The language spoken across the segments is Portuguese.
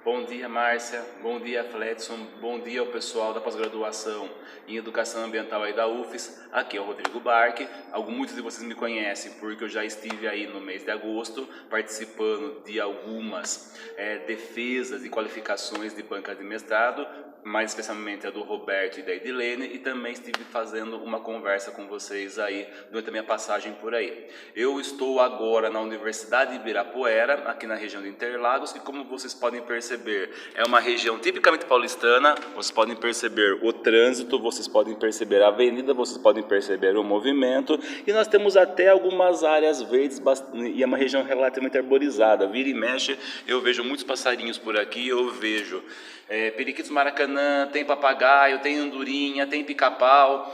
Bom dia, Márcia. Bom dia, Fledson. Bom dia ao pessoal da pós-graduação em Educação Ambiental aí da UFES. Aqui é o Rodrigo Barque. Muitos de vocês me conhecem porque eu já estive aí no mês de agosto participando de algumas defesas e qualificações de banca de mestrado, mais especialmente a do Roberto e da Edilene, e também estive fazendo uma conversa com vocês aí durante a minha passagem por aí. Eu estou agora na Universidade de Ibirapuera, aqui na região de Interlagos, e como vocês podem perceber, é uma região tipicamente paulistana. Vocês podem perceber o trânsito, vocês podem perceber a avenida, vocês podem perceber o movimento, e nós temos até algumas áreas verdes, e é uma região relativamente arborizada. Vira e mexe, eu vejo muitos passarinhos por aqui, eu vejo periquitos maracanã, tem papagaio, tem andorinha, tem pica-pau.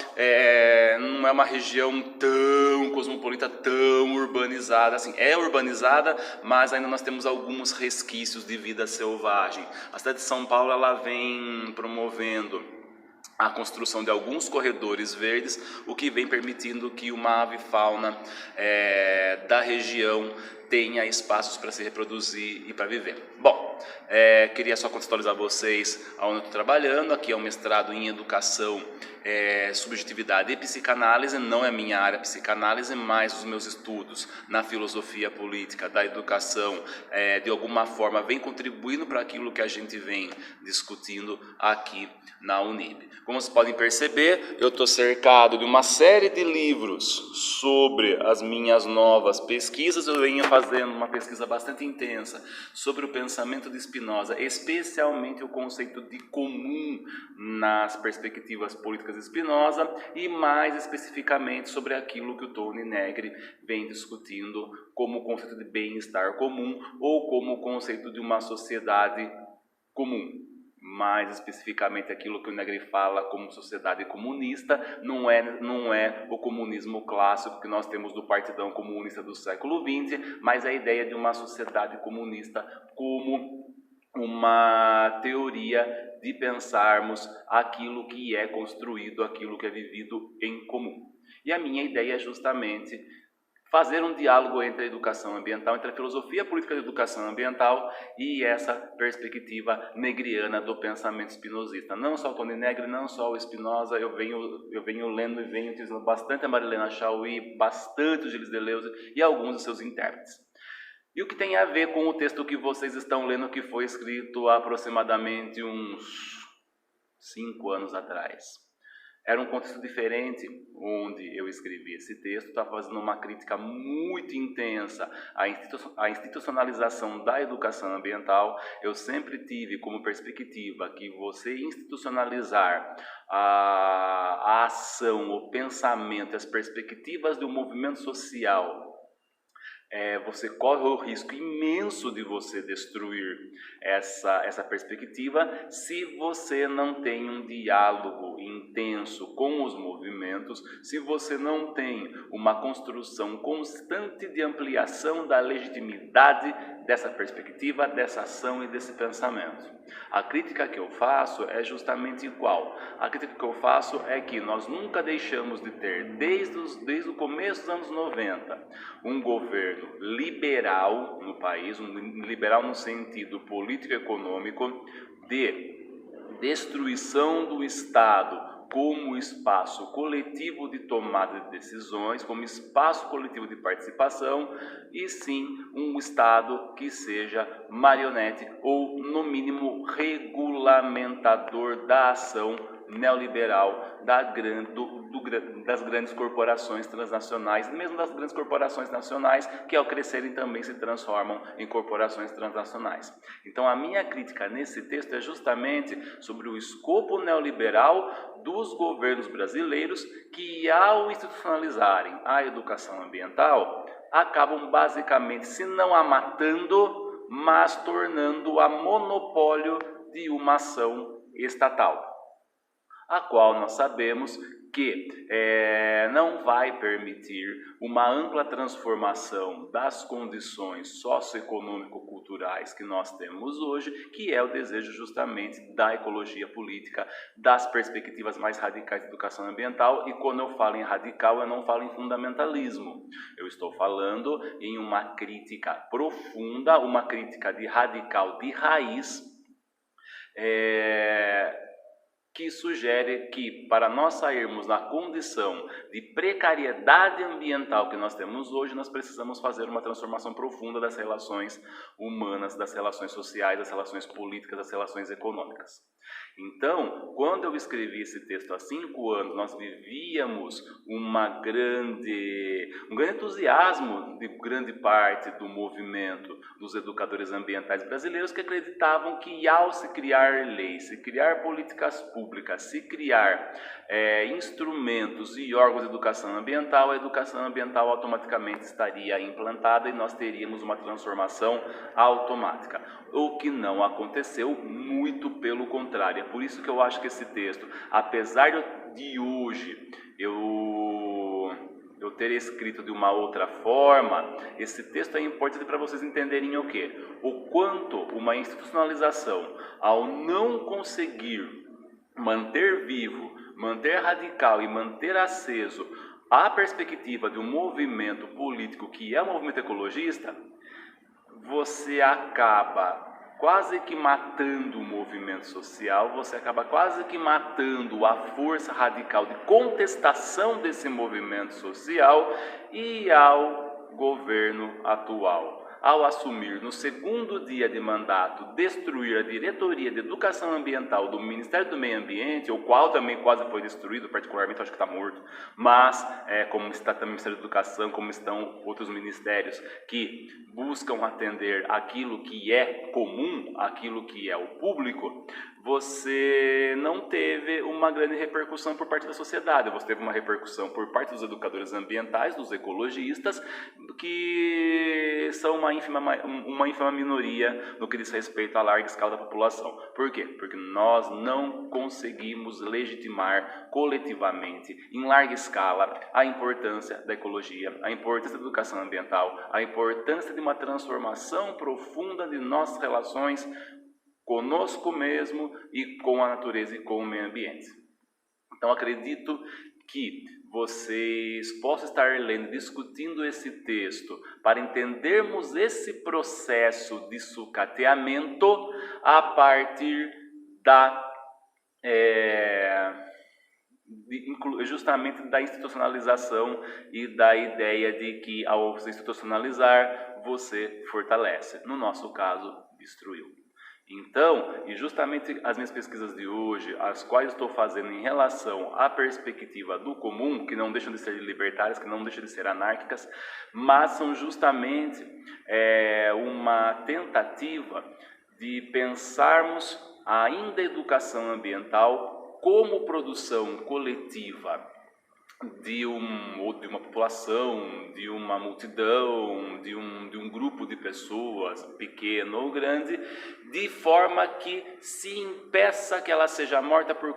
Não é uma região tão cosmopolita, tão urbanizada assim. É urbanizada, mas ainda nós temos alguns resquícios de vida selvagem. A cidade de São Paulo, ela vem promovendo a construção de alguns corredores verdes, o que vem permitindo que uma avifauna da região tenha espaços para se reproduzir e para viver. Bom, queria só contextualizar vocês aonde eu estou trabalhando. Aqui é um mestrado em Educação, Subjetividade e Psicanálise. Não é minha área psicanálise, mas os meus estudos na filosofia política da educação, de alguma forma, vem contribuindo para aquilo que a gente vem discutindo aqui na Unib. Como vocês podem perceber, eu estou cercado de uma série de livros sobre as minhas novas pesquisas. Eu venho fazendo uma pesquisa bastante intensa sobre o pensamento de Spinoza, especialmente o conceito de comum nas perspectivas políticas de Spinoza, e mais especificamente sobre aquilo que o Tony Negri vem discutindo como o conceito de bem-estar comum, ou como o conceito de uma sociedade comum. Mais especificamente aquilo que o Negri fala como sociedade comunista, não é o comunismo clássico que nós temos do Partidão Comunista do século XX, mas a ideia de uma sociedade comunista como uma teoria de pensarmos aquilo que é construído, aquilo que é vivido em comum. E a minha ideia é justamente fazer um diálogo entre a educação ambiental, entre a filosofia política da educação ambiental e essa perspectiva negriana do pensamento spinozista. Não só o Tony Negri, não só o Spinoza, eu venho lendo e venho utilizando bastante a Marilena Chauí, bastante o Gilles Deleuze e alguns de seus intérpretes. E o que tem a ver com o texto que vocês estão lendo, que foi escrito há aproximadamente uns 5 anos atrás. Era um contexto diferente onde eu escrevi esse texto. Estava fazendo uma crítica muito intensa à institucionalização da educação ambiental. Eu sempre tive como perspectiva que você institucionalizar a ação, o pensamento, as perspectivas de um movimento social, você corre o risco imenso de você destruir essa perspectiva se você não tem um diálogo intenso com os movimentos, se você não tem uma construção constante de ampliação da legitimidade dessa perspectiva, dessa ação e desse pensamento. A crítica que eu faço é justamente qual? A crítica que eu faço é que nós nunca deixamos de ter, desde o começo dos anos 90, um governo liberal no país, um liberal no sentido político-econômico, de destruição do Estado como espaço coletivo de tomada de decisões, como espaço coletivo de participação, e sim um Estado que seja marionete ou, no mínimo, regulamentador da ação neoliberal das grandes corporações transnacionais, mesmo das grandes corporações nacionais, que ao crescerem também se transformam em corporações transnacionais. Então a minha crítica nesse texto é justamente sobre o escopo neoliberal dos governos brasileiros, que ao institucionalizarem a educação ambiental, acabam basicamente, se não a matando, mas tornando-a monopólio de uma ação estatal, a qual nós sabemos que não vai permitir uma ampla transformação das condições socioeconômico-culturais que nós temos hoje, que é o desejo justamente da ecologia política, das perspectivas mais radicais de educação ambiental. E quando eu falo em radical, eu não falo em fundamentalismo, eu estou falando em uma crítica profunda, uma crítica de radical de raiz que sugere que para nós sairmos da condição de precariedade ambiental que nós temos hoje, nós precisamos fazer uma transformação profunda das relações humanas, das relações sociais, das relações políticas, das relações econômicas. Então, quando eu escrevi esse texto há 5 anos, nós vivíamos um grande entusiasmo de grande parte do movimento dos educadores ambientais brasileiros que acreditavam que ao se criar leis, se criar políticas públicas, se criar instrumentos e órgãos de educação ambiental, a educação ambiental automaticamente estaria implantada e nós teríamos uma transformação automática. O que não aconteceu, muito pelo contrário. É por isso que eu acho que esse texto, apesar de hoje eu ter escrito de uma outra forma, esse texto é importante para vocês entenderem o quê? O quanto uma institucionalização, ao não conseguir manter vivo, manter radical e manter aceso a perspectiva de um movimento político que é o movimento ecologista, você acaba quase que matando o movimento social, você acaba quase que matando a força radical de contestação desse movimento social e ao governo atual, ao assumir no segundo dia de mandato, destruir a diretoria de educação ambiental do Ministério do Meio Ambiente, o qual também quase foi destruído, particularmente acho que está morto, mas como está também o Ministério da Educação, como estão outros ministérios que buscam atender aquilo que é comum, aquilo que é o público, você não teve uma grande repercussão por parte da sociedade, você teve uma repercussão por parte dos educadores ambientais, dos ecologistas, que são uma ínfima minoria no que diz respeito à larga escala da população. Por quê? Porque nós não conseguimos legitimar coletivamente, em larga escala, a importância da ecologia, a importância da educação ambiental, a importância de uma transformação profunda de nossas relações conosco mesmo e com a natureza e com o meio ambiente. Então acredito que vocês possam estar lendo, discutindo esse texto para entendermos esse processo de sucateamento a partir justamente da institucionalização e da ideia de que ao se institucionalizar você fortalece, no nosso caso destruiu. Então, e justamente as minhas pesquisas de hoje, as quais estou fazendo em relação à perspectiva do comum, que não deixam de ser libertárias, que não deixam de ser anárquicas, mas são justamente uma tentativa de pensarmos ainda a educação ambiental como produção coletiva de uma população, de uma multidão, de um grupo de pessoas, pequeno ou grande, de forma que se impeça que ela seja morta por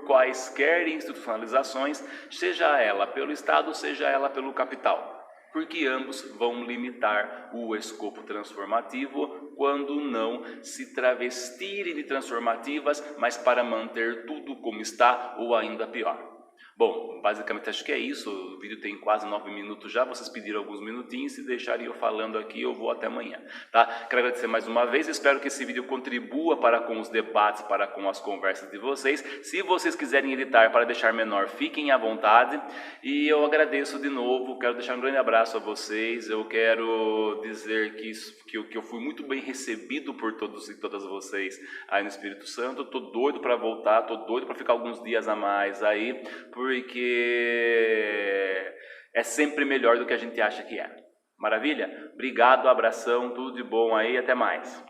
quaisquer institucionalizações, seja ela pelo Estado, seja ela pelo capital. Porque ambos vão limitar o escopo transformativo quando não se travestirem de transformativas, mas para manter tudo como está ou ainda pior. Bom, basicamente acho que é isso, o vídeo tem quase 9 minutos já, vocês pediram alguns minutinhos, se deixarem eu falando aqui eu vou até amanhã, tá? Quero agradecer mais uma vez, espero que esse vídeo contribua para com os debates, para com as conversas de vocês. Se vocês quiserem editar para deixar menor, fiquem à vontade, e eu agradeço de novo, quero deixar um grande abraço a vocês, eu quero dizer que eu fui muito bem recebido por todos e todas vocês aí no Espírito Santo, estou doido para voltar, estou doido para ficar alguns dias a mais aí, porque é sempre melhor do que a gente acha que é. Maravilha? Obrigado, abração, tudo de bom aí, até mais.